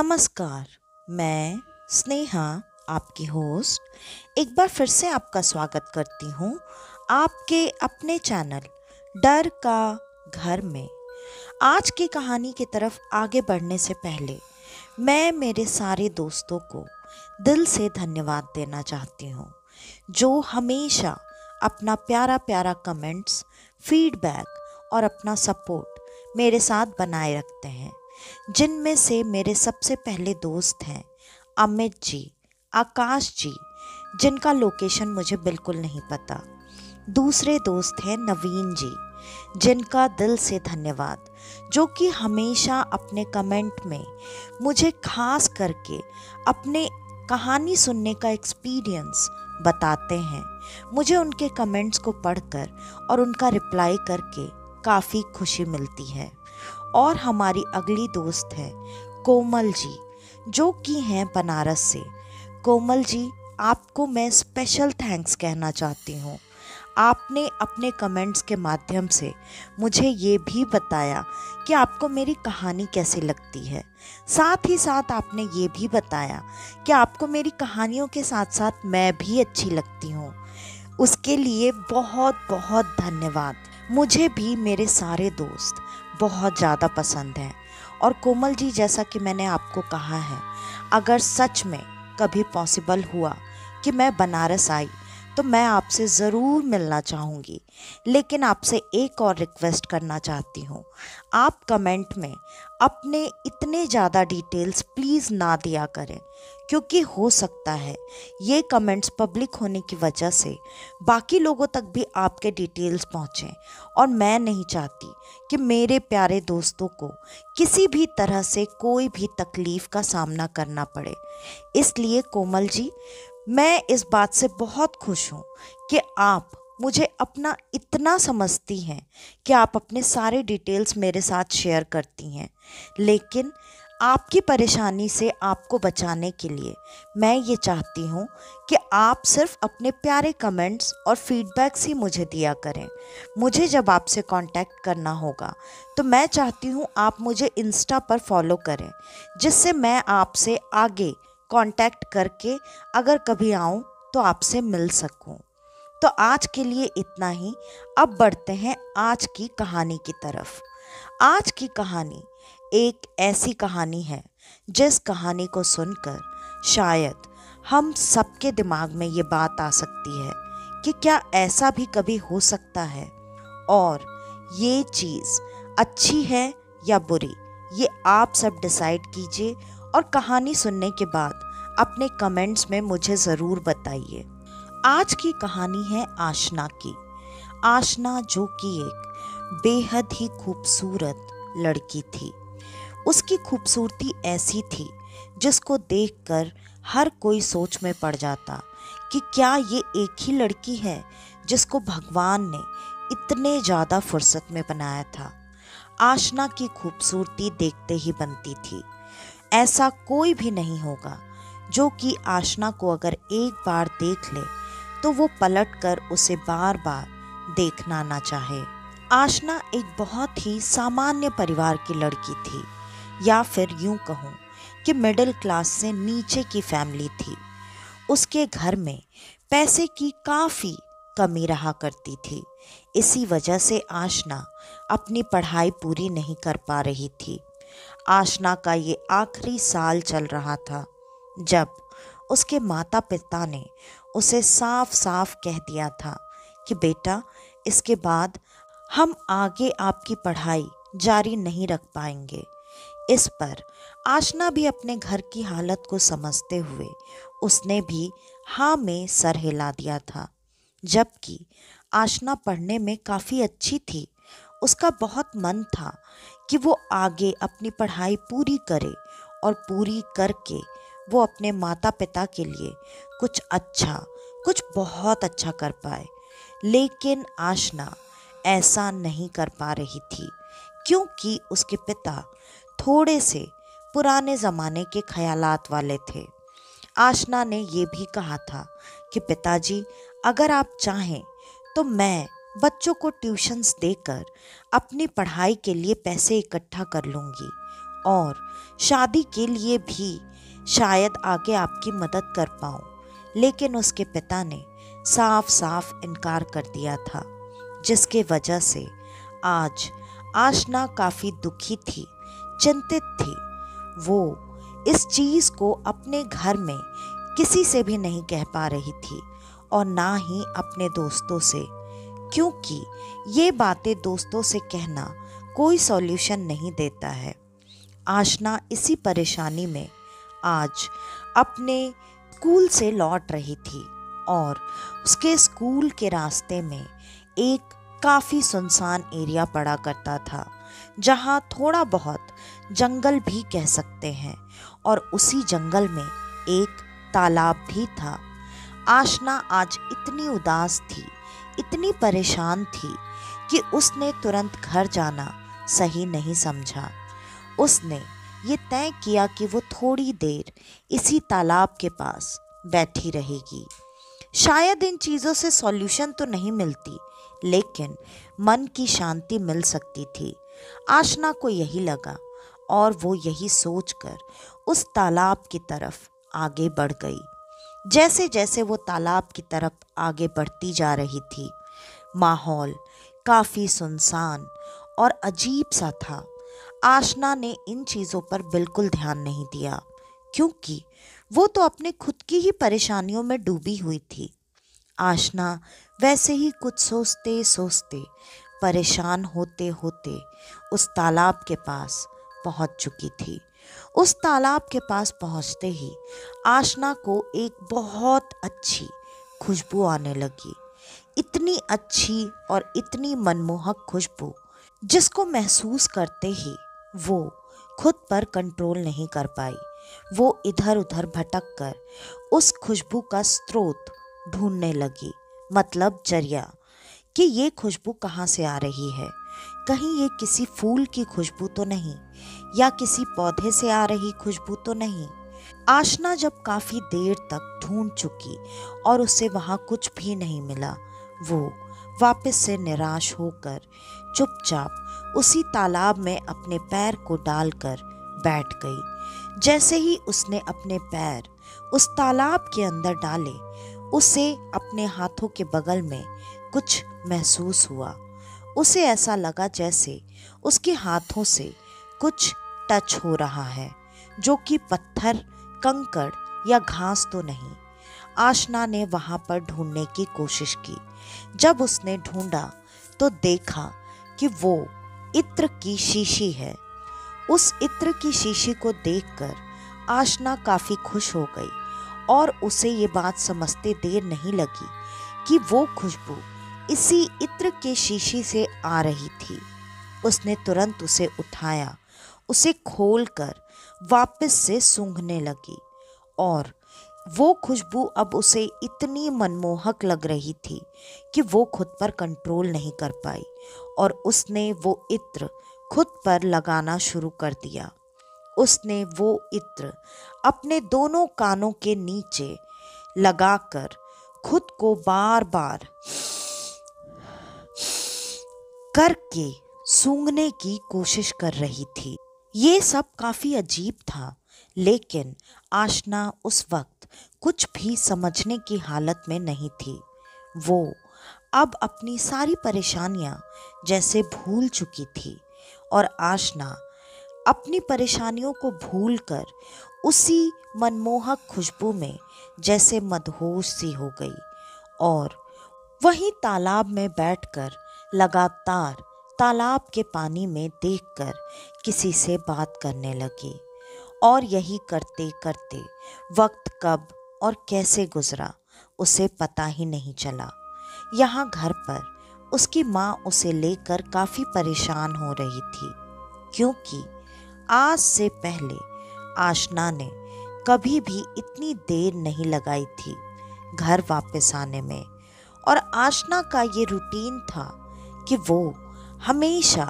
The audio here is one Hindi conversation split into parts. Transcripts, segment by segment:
नमस्कार। मैं स्नेहा, आपकी होस्ट, एक बार फिर से आपका स्वागत करती हूँ आपके अपने चैनल डर का घर में। आज की कहानी की तरफ आगे बढ़ने से पहले मैं मेरे सारे दोस्तों को दिल से धन्यवाद देना चाहती हूँ, जो हमेशा अपना प्यारा प्यारा कमेंट्स, फीडबैक और अपना सपोर्ट मेरे साथ बनाए रखते हैं। जिनमें से मेरे सबसे पहले दोस्त हैं अमित जी, आकाश जी, जिनका लोकेशन मुझे बिल्कुल नहीं पता। दूसरे दोस्त हैं नवीन जी, जिनका दिल से धन्यवाद, जो कि हमेशा अपने कमेंट में मुझे खास करके अपने कहानी सुनने का एक्सपीरियंस बताते हैं। मुझे उनके कमेंट्स को पढ़कर और उनका रिप्लाई करके काफ़ी खुशी मिलती है। और हमारी अगली दोस्त है कोमल जी, जो कि हैं बनारस से। कोमल जी, आपको मैं स्पेशल थैंक्स कहना चाहती हूँ। आपने अपने कमेंट्स के माध्यम से मुझे ये भी बताया कि आपको मेरी कहानी कैसी लगती है। साथ ही साथ आपने ये भी बताया कि आपको मेरी कहानियों के साथ साथ मैं भी अच्छी लगती हूँ। उसके लिए बहुत बहुत धन्यवाद। मुझे भी मेरे सारे दोस्त बहुत ज़्यादा पसंद हैं। और कोमल जी, जैसा कि मैंने आपको कहा है, अगर सच में कभी पॉसिबल हुआ कि मैं बनारस आई तो मैं आपसे ज़रूर मिलना चाहूँगी। लेकिन आपसे एक और रिक्वेस्ट करना चाहती हूँ, आप कमेंट में अपने इतने ज़्यादा डिटेल्स प्लीज़ ना दिया करें, क्योंकि हो सकता है ये कमेंट्स पब्लिक होने की वजह से बाकी लोगों तक भी आपके डिटेल्स पहुँचें। और मैं नहीं चाहती कि मेरे प्यारे दोस्तों को किसी भी तरह से कोई भी तकलीफ़ का सामना करना पड़े। इसलिए कोमल जी, मैं इस बात से बहुत खुश हूँ कि आप मुझे अपना इतना समझती हैं कि आप अपने सारे डिटेल्स मेरे साथ शेयर करती हैं। लेकिन आपकी परेशानी से आपको बचाने के लिए मैं ये चाहती हूँ कि आप सिर्फ अपने प्यारे कमेंट्स और फीडबैक्स ही मुझे दिया करें। मुझे जब आपसे कांटेक्ट करना होगा तो मैं चाहती हूँ आप मुझे इंस्टा पर फॉलो करें, जिससे मैं आपसे आगे कांटेक्ट करके अगर कभी आऊँ तो आपसे मिल सकूँ। तो आज के लिए इतना ही। अब बढ़ते हैं आज की कहानी की तरफ। आज की कहानी एक ऐसी कहानी है जिस कहानी को सुनकर शायद हम सबके दिमाग में ये बात आ सकती है कि क्या ऐसा भी कभी हो सकता है, और ये चीज़ अच्छी है या बुरी, ये आप सब डिसाइड कीजिए। और कहानी सुनने के बाद अपने कमेंट्स में मुझे ज़रूर बताइए। आज की कहानी है आशना की। आशना, जो कि एक बेहद ही खूबसूरत लड़की थी। उसकी खूबसूरती ऐसी थी जिसको देखकर हर कोई सोच में पड़ जाता कि क्या ये एक ही लड़की है जिसको भगवान ने इतने ज़्यादा फुर्सत में बनाया था। आशना की खूबसूरती देखते ही बनती थी। ऐसा कोई भी नहीं होगा जो कि आशना को अगर एक बार देख ले तो वो पलटकर उसे बार बार देखना ना चाहे। आशना एक बहुत ही सामान्य परिवार की लड़की थी, या फिर यूं कहूँ कि मिडिल क्लास से नीचे की फैमिली थी। उसके घर में पैसे की काफ़ी कमी रहा करती थी। इसी वजह से आशना अपनी पढ़ाई पूरी नहीं कर पा रही थी। आशना का ये आखिरी साल चल रहा था जब उसके माता पिता ने उसे साफ साफ कह दिया था कि बेटा, इसके बाद हम आगे आपकी पढ़ाई जारी नहीं रख पाएंगे। इस पर आशना भी अपने घर की हालत को समझते हुए उसने भी हाँ में सर हिला दिया था। जबकि आशना पढ़ने में काफ़ी अच्छी थी। उसका बहुत मन था कि वो आगे अपनी पढ़ाई पूरी करे और पूरी करके वो अपने माता पिता के लिए कुछ अच्छा, कुछ बहुत अच्छा कर पाए। लेकिन आशना ऐसा नहीं कर पा रही थी, क्योंकि उसके पिता थोड़े से पुराने ज़माने के ख्यालात वाले थे। आशना ने ये भी कहा था कि पिताजी, अगर आप चाहें तो मैं बच्चों को ट्यूशन्स देकर अपनी पढ़ाई के लिए पैसे इकट्ठा कर लूँगी और शादी के लिए भी शायद आगे आपकी मदद कर पाऊं, लेकिन उसके पिता ने साफ साफ इनकार कर दिया था, जिसके वजह से आज आशना काफ़ी दुखी थी, चिंतित थी। वो इस चीज़ को अपने घर में किसी से भी नहीं कह पा रही थी और ना ही अपने दोस्तों से, क्योंकि ये बातें दोस्तों से कहना कोई सॉल्यूशन नहीं देता है। आशना इसी परेशानी में आज अपने स्कूल से लौट रही थी और उसके स्कूल के रास्ते में एक काफ़ी सुनसान एरिया पड़ा करता था, जहाँ थोड़ा बहुत जंगल भी कह सकते हैं, और उसी जंगल में एक तालाब भी था। आशना आज इतनी उदास थी, इतनी परेशान थी कि उसने तुरंत घर जाना सही नहीं समझा। उसने ये तय किया कि वो थोड़ी देर इसी तालाब के पास बैठी रहेगी। शायद इन चीज़ों से सॉल्यूशन तो नहीं मिलती, लेकिन मन की शांति मिल सकती थी। आशना को यही लगा और वो यही सोचकर उस तालाब की तरफ आगे बढ़ गई। जैसे जैसे वो तालाब की तरफ आगे बढ़ती जा रही थी, माहौल काफ़ी सुनसान और अजीब सा था। आशना ने इन चीज़ों पर बिल्कुल ध्यान नहीं दिया, क्योंकि वो तो अपने खुद की ही परेशानियों में डूबी हुई थी। आशना वैसे ही कुछ सोचते सोचते, परेशान होते होते उस तालाब के पास पहुंच चुकी थी। उस तालाब के पास पहुंचते ही आशना को एक बहुत अच्छी खुशबू आने लगी। इतनी अच्छी और इतनी मनमोहक खुशबू, जिसको महसूस करते ही वो खुद पर कंट्रोल नहीं कर पाई। वो इधर उधर भटक कर उस खुशबू का स्रोत ढूंढने लगी, मतलब जरिया, कि ये खुशबू कहाँ से आ रही है। कहीं ये किसी फूल की खुशबू तो नहीं, या किसी पौधे से आ रही खुशबू तो नहीं। आशना जब काफ़ी देर तक ढूंढ चुकी और उसे वहाँ कुछ भी नहीं मिला, वो वापस से निराश होकर चुपचाप उसी तालाब में अपने पैर को डालकर बैठ गई। जैसे ही उसने अपने पैर उस तालाब के अंदर डाले, उसे अपने हाथों के बगल में कुछ महसूस हुआ। उसे ऐसा लगा जैसे उसके हाथों से कुछ टच हो रहा है, जो कि पत्थर, कंकड़ या घास तो नहीं। आशना ने वहां पर ढूंढने की कोशिश की। जब उसने ढूंढा तो देखा कि वो इत्र की शीशी है। उस इत्र की शीशी को देखकर आशना काफी खुश हो गई और उसे ये बात समझते देर नहीं लगी कि वो खुशबू इसी इत्र के शीशी से आ रही थी। उसने तुरंत उसे उठाया, उसे खोलकर वापस से सूंघने लगी और वो खुशबू अब उसे इतनी मनमोहक लग रही थी कि वो खुद पर कंट्रोल नहीं कर पाई और उसने वो इत्र खुद पर लगाना शुरू कर दिया। उसने वो इत्र अपने दोनों कानों के नीचे लगाकर खुद को बार बार करके सूंघने की कोशिश कर रही थी। ये सब काफी अजीब था, लेकिन आशना उस वक्त कुछ भी समझने की हालत में नहीं थी। वो अब अपनी सारी परेशानियां जैसे भूल चुकी थी और आशना अपनी परेशानियों को भूलकर उसी मनमोहक खुशबू में जैसे मदहोश सी हो गई और वहीं तालाब में बैठकर लगातार तालाब के पानी में देखकर किसी से बात करने लगी। और यही करते करते वक्त कब और कैसे गुजरा उसे पता ही नहीं चला। यहाँ घर पर उसकी माँ उसे लेकर काफ़ी परेशान हो रही थी, क्योंकि आज से पहले आशना ने कभी भी इतनी देर नहीं लगाई थी घर वापस आने में। और आशना का ये रूटीन था कि वो हमेशा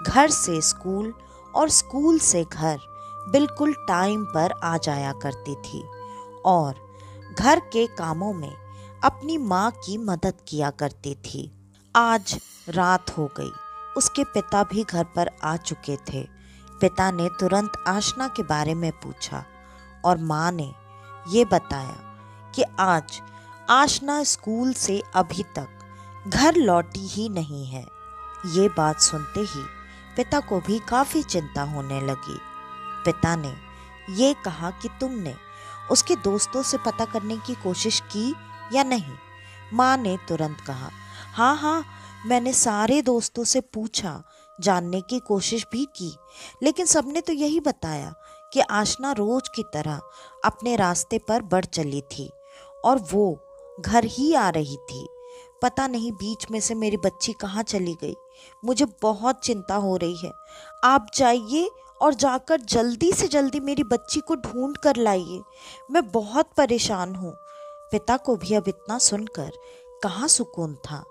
घर से स्कूल और स्कूल से घर बिल्कुल टाइम पर आ जाया करती थी और घर के कामों में अपनी माँ की मदद किया करती थी। आज रात हो गई, उसके पिता भी घर पर आ चुके थे। पिता ने तुरंत आशना के बारे में पूछा और माँ ने ये बताया कि आज आशना स्कूल से अभी तक घर लौटी ही नहीं है। ये बात सुनते ही पिता को भी काफी चिंता होने लगी। पिता ने ये कहा कि तुमने उसके दोस्तों से पता करने की कोशिश की या नहीं? माँ ने तुरंत कहा, हाँ हाँ, मैंने सारे दोस्तों से पूछा, जानने की कोशिश भी की, लेकिन सबने तो यही बताया कि आशना रोज की तरह अपने रास्ते पर बढ़ चली थी और वो घर ही आ रही थी। पता नहीं बीच में से मेरी बच्ची कहाँ चली गई। मुझे बहुत चिंता हो रही है। आप जाइए और जाकर जल्दी से जल्दी मेरी बच्ची को ढूंढ कर लाइए। मैं बहुत परेशान हूँ। पिता को भी अब इतना सुनकर कहाँ सुकून था।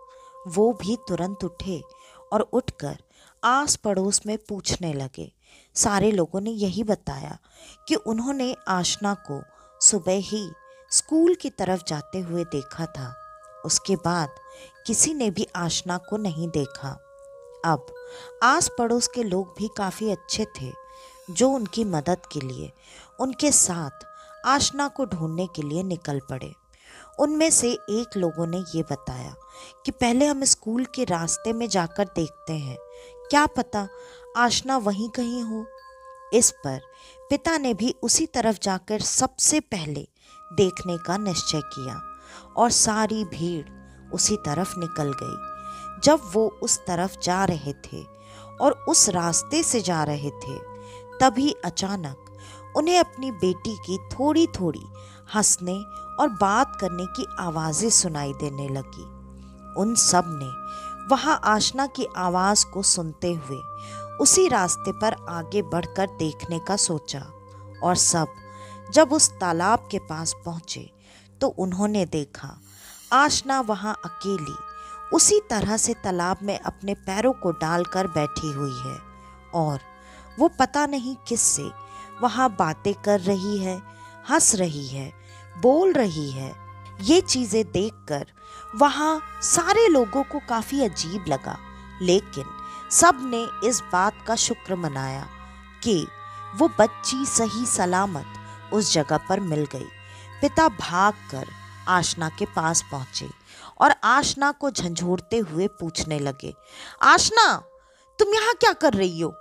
वो भी तुरंत उठे और उठकर आस पड़ोस में पूछने लगे। सारे लोगों ने यही बताया कि उन्होंने आशना को सुबह ही स्कूल की तरफ जाते हुए देखा था। उसके बाद किसी ने भी आशना को नहीं देखा। अब आस पड़ोस के लोग भी काफ़ी अच्छे थे, जो उनकी मदद के लिए उनके साथ आशना को ढूंढने के लिए निकल पड़े। उनमें से एक लोगों ने ये बताया कि पहले हम स्कूल के रास्ते में जाकर देखते हैं, क्या पता आशना वहीं कहीं हो। इस पर पिता ने भी उसी तरफ जाकर सबसे पहले देखने का निश्चय किया और सारी भीड़ उसी तरफ निकल गई। जब वो उस तरफ जा रहे थे और उस रास्ते से जा रहे थे, तभी अचानक उन्हें अपनी बेटी की थोड़ी थोड़ी हंसने और बात करने की आवाज़ें सुनाई देने लगी। उन सब ने वहां आशना की आवाज़ को सुनते हुए उसी रास्ते पर आगे बढ़कर देखने का सोचा और सब जब उस तालाब के पास पहुंचे तो उन्होंने देखा आशना वहां अकेली उसी तरह से तालाब में अपने पैरों को डालकर बैठी हुई है और वो पता नहीं किससे वहां बातें कर रही है, हंस रही है, बोल रही है। ये चीजें देखकर वहां सारे लोगों को काफी अजीब लगा, लेकिन सब ने इस बात का शुक्र मनाया कि वो बच्ची सही सलामत उस जगह पर मिल गई। पिता भागकर आशना के पास पहुंचे और आशना को झंझोड़ते हुए पूछने लगे, आशना, तुम यहाँ क्या कर रही हो?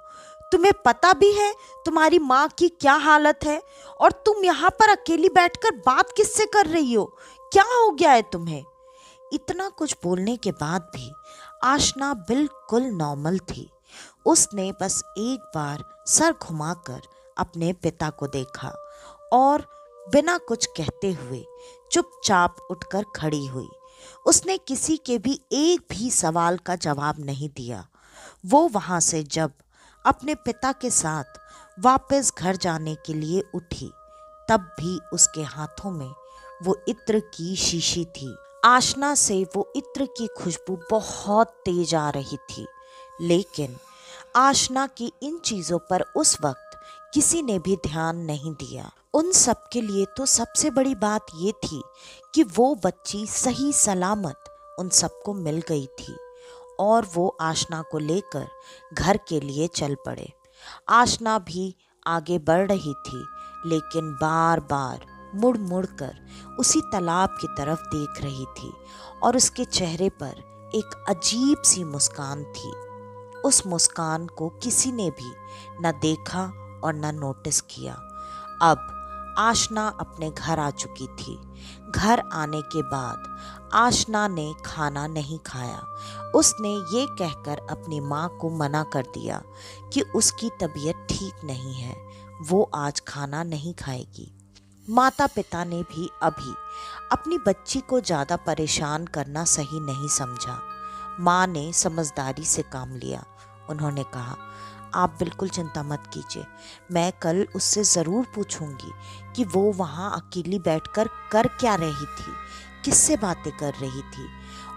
तुम्हें पता भी है तुम्हारी माँ की क्या हालत है और तुम यहाँ पर अकेली बैठकर बात किससे कर रही हो? क्या हो गया है तुम्हें? इतना कुछ बोलने के बाद भी आशना बिल्कुल नॉर्मल थी। उसने बस एक बार सर घुमाकर अपने पिता को देखा और बिना कुछ कहते हुए चुपचाप उठकर खड़ी हुई। उसने किसी के भी एक भी सवाल का जवाब नहीं दिया। वो वहां से जब अपने पिता के साथ वापस घर जाने के लिए उठी, तब भी उसके हाथों में वो इत्र की शीशी थी। आशना से वो इत्र की खुशबू बहुत तेज आ रही थी, लेकिन आशना की इन चीज़ों पर उस वक्त किसी ने भी ध्यान नहीं दिया। उन सब के लिए तो सबसे बड़ी बात ये थी कि वो बच्ची सही सलामत उन सबको मिल गई थी और वो आशना को लेकर घर के लिए चल पड़े। आशना भी आगे बढ़ रही थी, लेकिन बार बार मुड़ मुड़ कर उसी तालाब की तरफ देख रही थी और उसके चेहरे पर एक अजीब सी मुस्कान थी। उस मुस्कान को किसी ने भी न देखा और न नोटिस किया। अब आशना अपने घर आ चुकी थी। घर आने के बाद आशना ने खाना नहीं खाया। उसने ये कहकर अपनी माँ को मना कर दिया कि उसकी तबीयत ठीक नहीं है, वो आज खाना नहीं खाएगी। माता पिता ने भी अभी अपनी बच्ची को ज़्यादा परेशान करना सही नहीं समझा। माँ ने समझदारी से काम लिया। उन्होंने कहा, आप बिल्कुल चिंता मत कीजिए, मैं कल उससे ज़रूर पूछूंगी कि वो वहाँ अकेली बैठकर कर क्या रही थी, किससे बातें कर रही थी।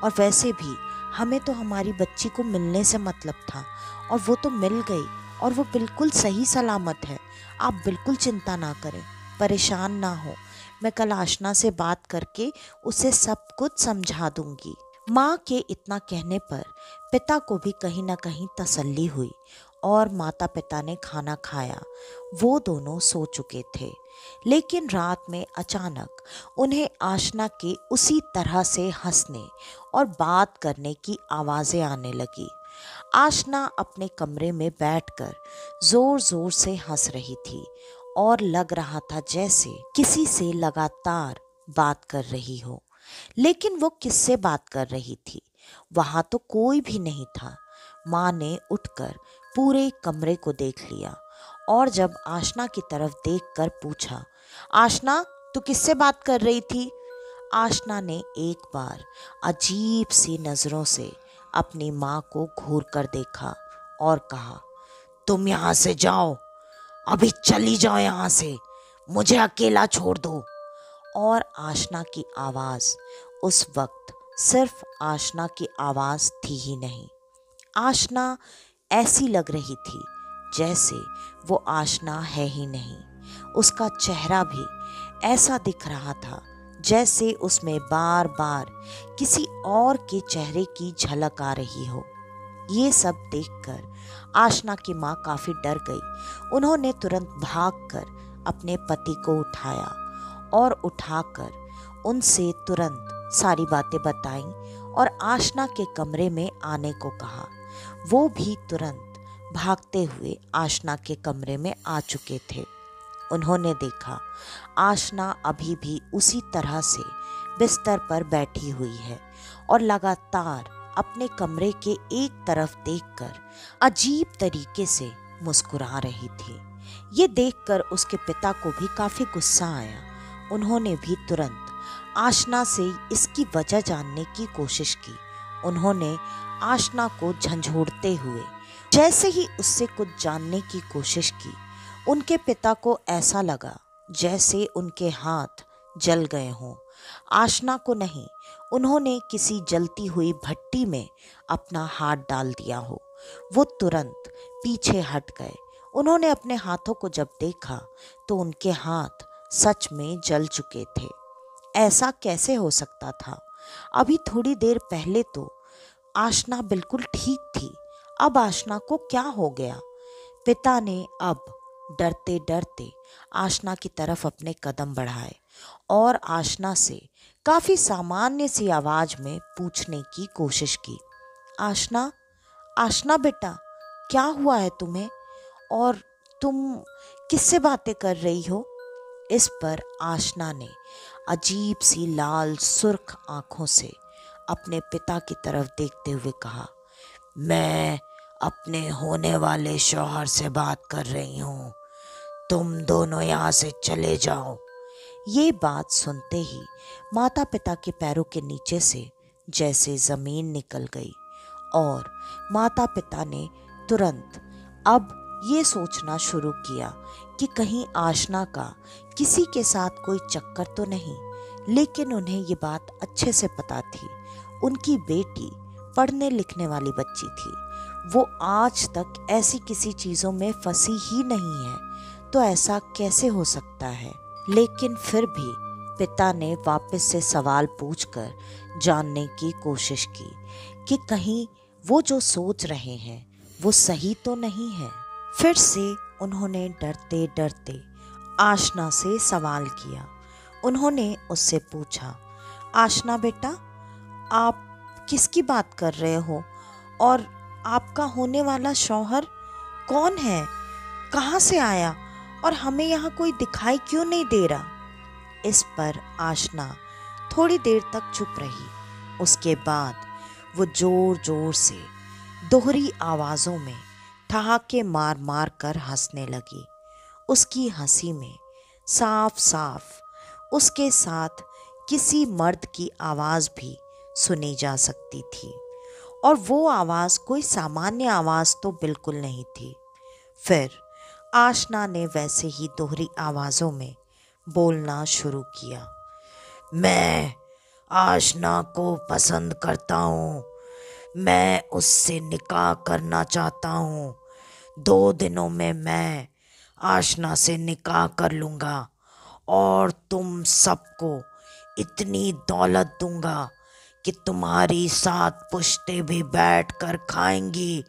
और वैसे भी हमें तो हमारी बच्ची को मिलने से मतलब था और वो तो मिल गई और वो बिल्कुल सही सलामत है। आप बिल्कुल चिंता ना करें, परेशान ना हो। मैं कल आशना से बात करके उसे सब कुछ समझा दूंगी। माँ के इतना कहने पर पिता को भी कहीं ना कहीं तसल्ली हुई और माता पिता ने खाना खाया। वो दोनों सो चुके थे, लेकिन रात में अचानक उन्हें आशना के उसी तरह से हंसने और बात करने की आवाज़ें आने लगी। आशना अपने कमरे में बैठकर जोर जोर से हंस रही थी और लग रहा था जैसे किसी से लगातार बात कर रही हो। लेकिन वो किससे बात कर रही थी? वहां तो कोई भी नहीं था। माँ ने उठकर पूरे कमरे को देख लिया और जब आशना की तरफ देखकर पूछा, आशना, तू किससे बात कर रही थी? आशना ने एक बार अजीब सी नजरों से अपनी माँ को घूर कर देखा और कहा, तुम यहाँ से जाओ, अभी चली जाओ यहाँ से, मुझे अकेला छोड़ दो। और आशना की आवाज उस वक्त सिर्फ आशना की आवाज थी ही नहीं। आशना ऐसी लग रही थी जैसे वो आशना है ही नहीं। उसका चेहरा भी ऐसा दिख रहा था जैसे उसमें बार बार किसी और के चेहरे की झलक आ रही हो। ये सब देखकर आशना की माँ काफी डर गई। उन्होंने तुरंत भागकर अपने पति को उठाया और उठाकर उनसे तुरंत सारी बातें बताईं और आशना के कमरे में आने को कहा। वो भी तुरंत भागते हुए आशना के कमरे में आ चुके थे। उन्होंने देखा आशना अभी भी उसी तरह से बिस्तर पर बैठी हुई है और लगातार अपने कमरे के एक तरफ देखकर अजीब तरीके से मुस्कुरा रही थी। ये देखकर उसके पिता को भी काफी गुस्सा आया। उन्होंने भी तुरंत आशना से इसकी वजह जानने की कोशिश की। उन्होंने आशना को झंझोड़ते हुए जैसे ही उससे कुछ जानने की कोशिश की, उनके पिता को ऐसा लगा जैसे उनके हाथ जल गए हों। आशना को नहीं, उन्होंने किसी जलती हुई भट्टी में अपना हाथ डाल दिया हो। वो तुरंत पीछे हट गए। उन्होंने अपने हाथों को जब देखा तो उनके हाथ सच में जल चुके थे। ऐसा कैसे हो सकता था? अभी थोड़ी देर पहले तो आशना बिल्कुल ठीक थी। अब आशना को क्या हो गया? पिता ने अब डरते डरते आशना की तरफ अपने कदम बढ़ाए और आशना से काफी सामान्य सी आवाज में पूछने की कोशिश की, आशना, आशना बेटा, क्या हुआ है तुम्हें? और तुम किससे बातें कर रही हो? इस पर आशना ने अजीब सी लाल सुर्ख आंखों से अपने पिता की तरफ देखते हुए कहा, मैं अपने होने वाले शौहर से बात कर रही हूँ, तुम दोनों यहाँ से चले जाओ। ये बात सुनते ही माता पिता के पैरों के नीचे से जैसे जमीन निकल गई और माता पिता ने तुरंत अब ये सोचना शुरू किया कि कहीं आशना का किसी के साथ कोई चक्कर तो नहीं। लेकिन उन्हें ये बात अच्छे से पता थी, उनकी बेटी पढ़ने लिखने वाली बच्ची थी। वो आज तक ऐसी किसी चीज़ों में फंसी ही नहीं है, तो ऐसा कैसे हो सकता है? लेकिन फिर भी पिता ने वापस से सवाल पूछकर जानने की कोशिश की कि कहीं वो जो सोच रहे हैं वो सही तो नहीं है। फिर से उन्होंने डरते डरते आशना से सवाल किया। उन्होंने उससे पूछा, आशना बेटा, आप किसकी बात कर रहे हो? और आपका होने वाला शौहर कौन है? कहाँ से आया? और हमें यहाँ कोई दिखाई क्यों नहीं दे रहा? इस पर आशना थोड़ी देर तक चुप रही। उसके बाद वो जोर जोर से दोहरी आवाज़ों में ठहाके मार मार कर हंसने लगी। उसकी हंसी में साफ साफ उसके साथ किसी मर्द की आवाज़ भी सुनी जा सकती थी, और वो आवाज़ कोई सामान्य आवाज़ तो बिल्कुल नहीं थी। फिर आशना ने वैसे ही दोहरी आवाज़ों में बोलना शुरू किया, मैं आशना को पसंद करता हूँ, मैं उससे निकाह करना चाहता हूँ। 2 दिनों में मैं आशना से निकाह कर लूँगा और तुम सबको इतनी दौलत दूँगा कि तुम्हारी 7 पुश्तें भी बैठ कर खाएंगी।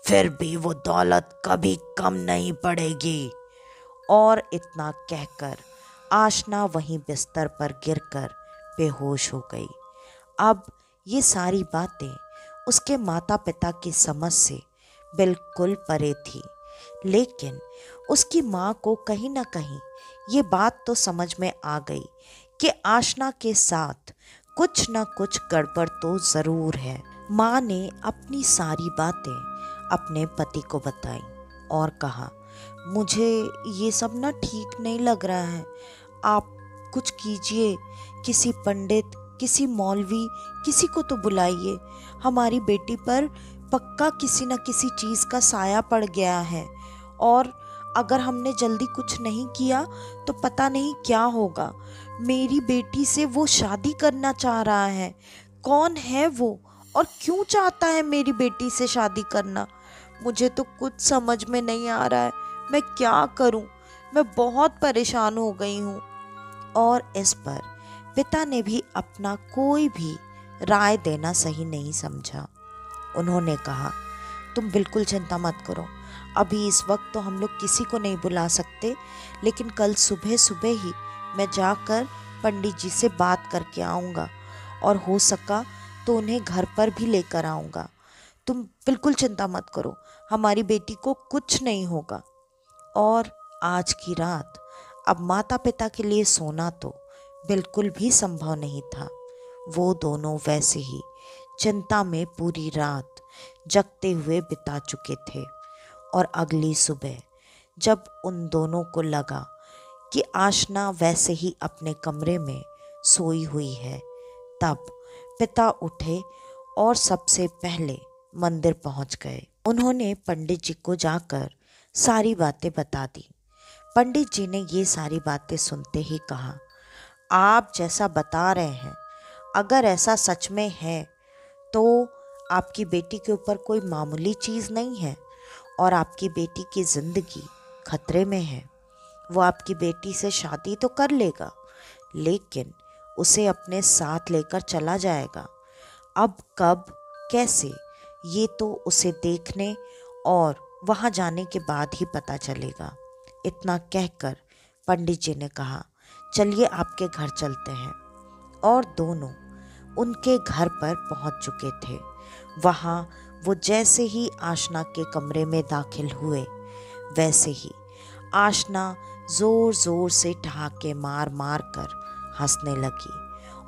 फिर भी वो दौलत कभी कम नहीं पड़ेगी। और इतना कहकर आशना वहीं बिस्तर पर गिरकर बेहोश हो गई। अब ये सारी बातें उसके माता पिता की समझ से बिल्कुल परे थी, लेकिन उसकी माँ को कहीं ना कहीं ये बात तो समझ में आ गई कि आशना के साथ कुछ न कुछ गड़बड़ तो ज़रूर है। माँ ने अपनी सारी बातें अपने पति को बताई और कहा, मुझे ये सब ना ठीक नहीं लग रहा है, आप कुछ कीजिए, किसी पंडित, किसी मौलवी, किसी को तो बुलाइए। हमारी बेटी पर पक्का किसी न किसी चीज़ का साया पड़ गया है, और अगर हमने जल्दी कुछ नहीं किया तो पता नहीं क्या होगा। मेरी बेटी से वो शादी करना चाह रहा है। कौन है वो और क्यों चाहता है मेरी बेटी से शादी करना? मुझे तो कुछ समझ में नहीं आ रहा है, मैं क्या करूं? मैं बहुत परेशान हो गई हूं। और इस पर पिता ने भी अपना कोई भी राय देना सही नहीं समझा। उन्होंने कहा, तुम बिल्कुल चिंता मत करो, अभी इस वक्त तो हम लोग किसी को नहीं बुला सकते, लेकिन कल सुबह सुबह ही मैं जाकर पंडित जी से बात करके आऊँगा, और हो सका तो उन्हें घर पर भी लेकर आऊँगा। तुम बिल्कुल चिंता मत करो, हमारी बेटी को कुछ नहीं होगा। और आज की रात अब माता पिता के लिए सोना तो बिल्कुल भी संभव नहीं था। वो दोनों वैसे ही चिंता में पूरी रात जगते हुए बिता चुके थे, और अगली सुबह जब उन दोनों को लगा कि आशना वैसे ही अपने कमरे में सोई हुई है, तब पिता उठे और सबसे पहले मंदिर पहुंच गए। उन्होंने पंडित जी को जाकर सारी बातें बता दी। पंडित जी ने ये सारी बातें सुनते ही कहा, आप जैसा बता रहे हैं, अगर ऐसा सच में है तो आपकी बेटी के ऊपर कोई मामूली चीज़ नहीं है, और आपकी बेटी की ज़िंदगी खतरे में है। वो आपकी बेटी से शादी तो कर लेगा, लेकिन उसे अपने साथ लेकर चला जाएगा। अब कब, कैसे, ये तो उसे देखने और वहाँ जाने के बाद ही पता चलेगा। इतना कहकर पंडित जी ने कहा, चलिए आपके घर चलते हैं। और दोनों उनके घर पर पहुंच चुके थे। वहाँ वो जैसे ही आशना के कमरे में दाखिल हुए, वैसे ही आशना जोर जोर से ठहाके मार मार कर हंसने लगी,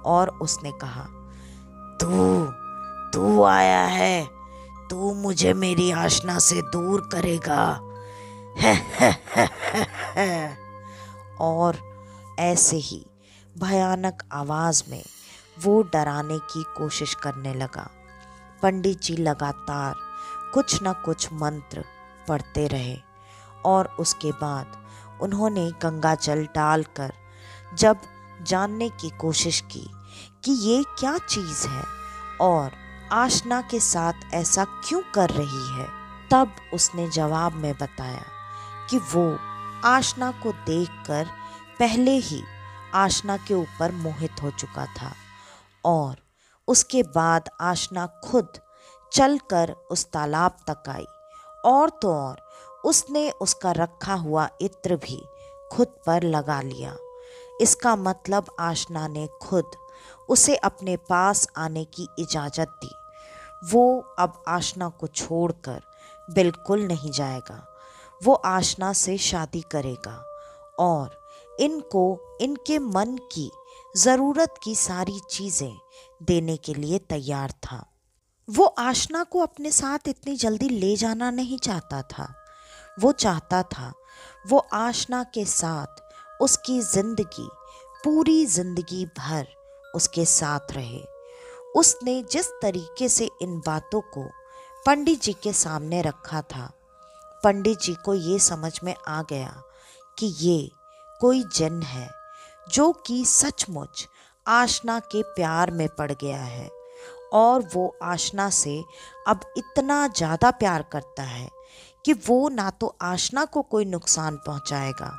और उसने कहा, तू तू आया है, तू मुझे मेरी आशना से दूर करेगा। और ऐसे ही भयानक आवाज में वो डराने की कोशिश करने लगा। पंडित जी लगातार कुछ न कुछ मंत्र पढ़ते रहे, और उसके बाद उन्होंने गंगा जल डालकर जब जानने की कोशिश की कि ये क्या चीज़ है और आशना के साथ ऐसा क्यों कर रही है, तब उसने जवाब में बताया कि वो आशना को देखकर पहले ही आशना के ऊपर मोहित हो चुका था, और उसके बाद आशना खुद चलकर उस तालाब तक आई, और तो और उसने उसका रखा हुआ इत्र भी खुद पर लगा लिया। इसका मतलब आशना ने खुद उसे अपने पास आने की इजाज़त दी। वो अब आशना को छोड़कर बिल्कुल नहीं जाएगा। वो आशना से शादी करेगा और इनको इनके मन की ज़रूरत की सारी चीज़ें देने के लिए तैयार था। वो आशना को अपने साथ इतनी जल्दी ले जाना नहीं चाहता था। वो चाहता था वो आशना के साथ उसकी ज़िंदगी, पूरी ज़िंदगी भर उसके साथ रहे। उसने जिस तरीके से इन बातों को पंडित जी के सामने रखा था, पंडित जी को ये समझ में आ गया कि ये कोई जिन है जो कि सचमुच आशना के प्यार में पड़ गया है, और वो आशना से अब इतना ज़्यादा प्यार करता है कि वो ना तो आशना को कोई नुकसान पहुंचाएगा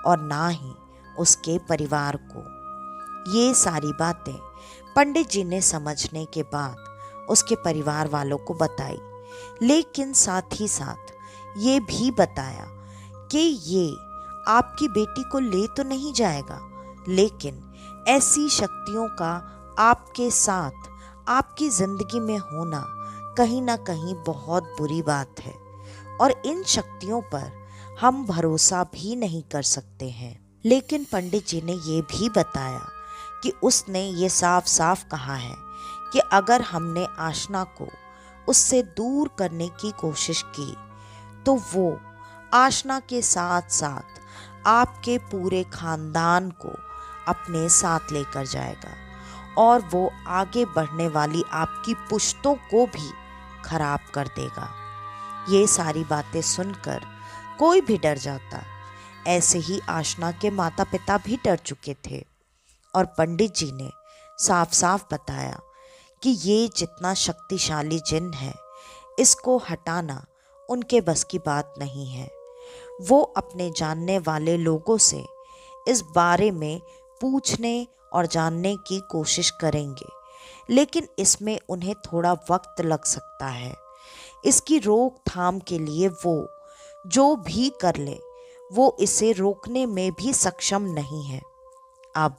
और ना ही उसके परिवार को। ये सारी बातें पंडित जी ने समझने के बाद उसके परिवार वालों को बताई, लेकिन साथ ही साथ ये भी बताया कि ये आपकी बेटी को ले तो नहीं जाएगा, लेकिन ऐसी शक्तियों का आपके साथ आपकी जिंदगी में होना कहीं ना कहीं बहुत बुरी बात है और इन शक्तियों पर हम भरोसा भी नहीं कर सकते हैं। लेकिन पंडित जी ने ये भी बताया कि उसने ये साफ साफ कहा है कि अगर हमने आशना को उससे दूर करने की कोशिश की तो वो आशना के साथ साथ आपके पूरे खानदान को अपने साथ लेकर जाएगा और वो आगे बढ़ने वाली आपकी पुश्तों को भी खराब कर देगा। ये सारी बातें सुनकर कोई भी डर जाता। ऐसे ही आशना के माता पिता भी डर चुके थे और पंडित जी ने साफ साफ बताया कि ये जितना शक्तिशाली जिन्न है, इसको हटाना उनके बस की बात नहीं है। वो अपने जानने वाले लोगों से इस बारे में पूछने और जानने की कोशिश करेंगे, लेकिन इसमें उन्हें थोड़ा वक्त लग सकता है। इसकी रोकथाम के लिए वो जो भी कर ले, वो इसे रोकने में भी सक्षम नहीं है। अब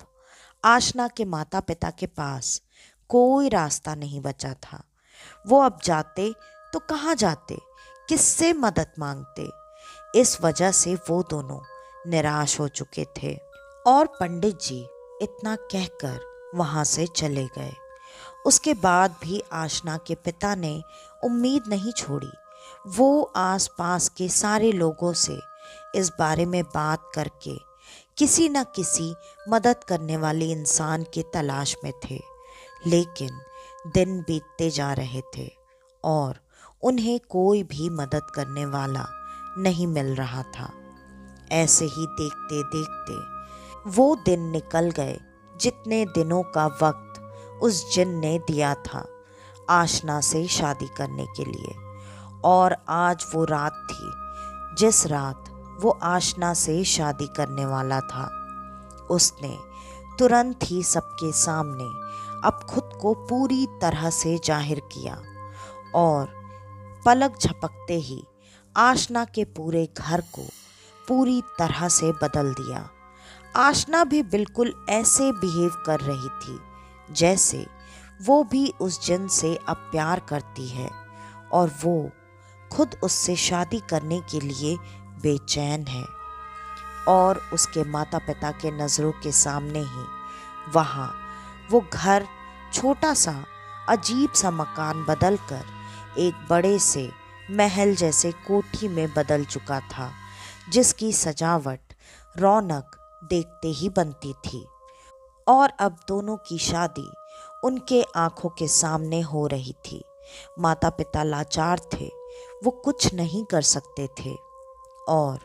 आशना के माता पिता के पास कोई रास्ता नहीं बचा था। वो अब जाते तो कहाँ जाते, किससे मदद मांगते। इस वजह से वो दोनों निराश हो चुके थे और पंडित जी इतना कहकर वहां से चले गए। उसके बाद भी आशना के पिता ने उम्मीद नहीं छोड़ी। वो आसपास के सारे लोगों से इस बारे में बात करके किसी न किसी मदद करने वाले इंसान की तलाश में थे, लेकिन दिन बीतते जा रहे थे और उन्हें कोई भी मदद करने वाला नहीं मिल रहा था। ऐसे ही देखते देखते वो दिन निकल गए जितने दिनों का वक्त उस जिन ने दिया था आशना से शादी करने के लिए। और आज वो रात थी जिस रात वो आशना से शादी करने वाला था। उसने तुरंत ही सबके सामने अब खुद को पूरी तरह से जाहिर किया और पलक झपकते ही आशना के पूरे घर को पूरी तरह से बदल दिया। आशना भी बिल्कुल ऐसे बिहेव कर रही थी जैसे वो भी उस जिन से अब प्यार करती है और वो खुद उससे शादी करने के लिए बेचैन है। और उसके माता पिता के नज़रों के सामने ही वहाँ वो घर छोटा सा अजीब सा मकान बदलकर एक बड़े से महल जैसे कोठी में बदल चुका था, जिसकी सजावट रौनक देखते ही बनती थी। और अब दोनों की शादी उनके आंखों के सामने हो रही थी। माता पिता लाचार थे, वो कुछ नहीं कर सकते थे और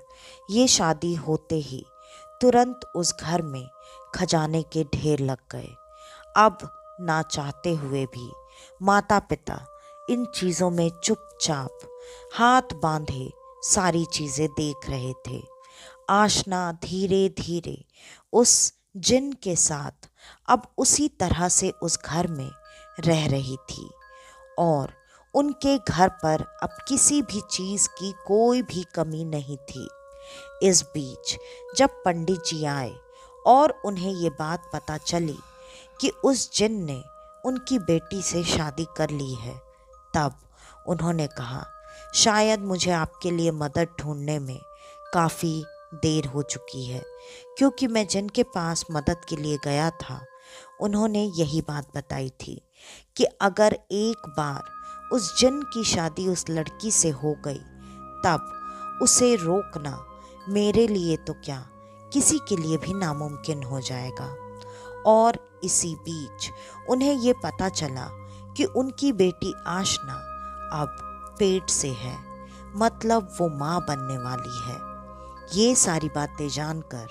ये शादी होते ही तुरंत उस घर में खजाने के ढेर लग गए। अब ना चाहते हुए भी माता पिता इन चीज़ों में चुपचाप हाथ बांधे सारी चीज़ें देख रहे थे। आशना धीरे धीरे उस जिन के साथ अब उसी तरह से उस घर में रह रही थी और उनके घर पर अब किसी भी चीज़ की कोई भी कमी नहीं थी। इस बीच जब पंडित जी आए और उन्हें ये बात पता चली कि उस जिन ने उनकी बेटी से शादी कर ली है, तब उन्होंने कहा, शायद मुझे आपके लिए मदद ढूंढने में काफ़ी देर हो चुकी है, क्योंकि मैं जिनके पास मदद के लिए गया था उन्होंने यही बात बताई थी कि अगर एक बार उस जिन की शादी उस लड़की से हो गई तब उसे रोकना मेरे लिए तो क्या किसी के लिए भी नामुमकिन हो जाएगा। और इसी बीच उन्हें ये पता चला कि उनकी बेटी आशना अब पेट से है, मतलब वो माँ बनने वाली है। ये सारी बातें जानकर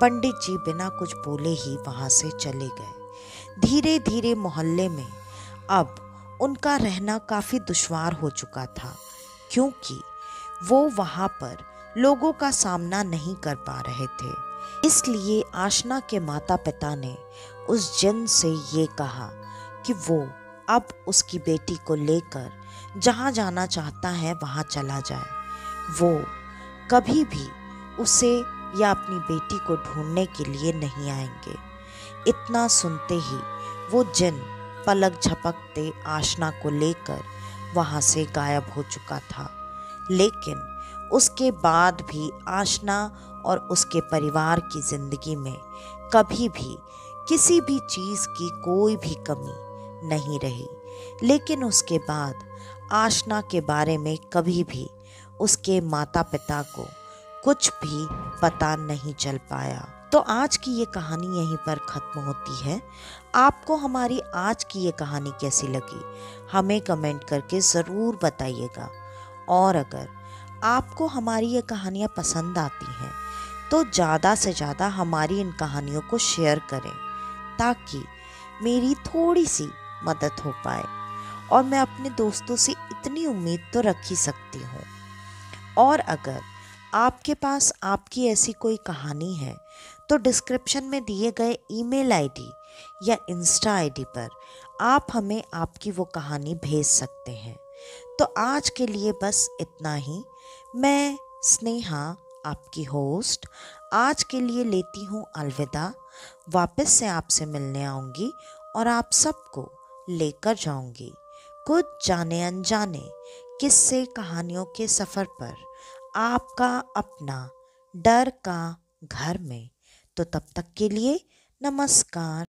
पंडित जी बिना कुछ बोले ही वहाँ से चले गए। धीरे धीरे मोहल्ले में अब उनका रहना काफ़ी दुश्वार हो चुका था, क्योंकि वो वहाँ पर लोगों का सामना नहीं कर पा रहे थे। इसलिए आशना के माता पिता ने उस जिन से ये कहा कि वो अब उसकी बेटी को लेकर जहाँ जाना चाहता है वहाँ चला जाए। वो कभी भी उसे या अपनी बेटी को ढूंढने के लिए नहीं आएंगे। इतना सुनते ही वो जिन पलक झपकते आशना को लेकर वहाँ से गायब हो चुका था। लेकिन उसके बाद भी आशना और उसके परिवार की जिंदगी में कभी भी किसी भी चीज़ की कोई भी कमी नहीं रही। लेकिन उसके बाद आशना के बारे में कभी भी उसके माता पिता को कुछ भी पता नहीं चल पाया। तो आज की ये कहानी यहीं पर ख़त्म होती है। आपको हमारी आज की ये कहानी कैसी लगी हमें कमेंट करके ज़रूर बताइएगा। और अगर आपको हमारी ये कहानियाँ पसंद आती हैं तो ज़्यादा से ज़्यादा हमारी इन कहानियों को शेयर करें, ताकि मेरी थोड़ी सी मदद हो पाए। और मैं अपने दोस्तों से इतनी उम्मीद तो रख ही सकती हूँ। और अगर आपके पास आपकी ऐसी कोई कहानी है तो डिस्क्रिप्शन में दिए गए ईमेल आईडी या इंस्टा आईडी पर आप हमें आपकी वो कहानी भेज सकते हैं। तो आज के लिए बस इतना ही। मैं स्नेहा, आपकी होस्ट, आज के लिए लेती हूँ अलविदा। वापस से आपसे मिलने आऊँगी और आप सबको लेकर जाऊँगी कुछ जाने अनजाने किस्से कहानियों के सफ़र पर, आपका अपना डर का घर में। तो तब तक के लिए नमस्कार।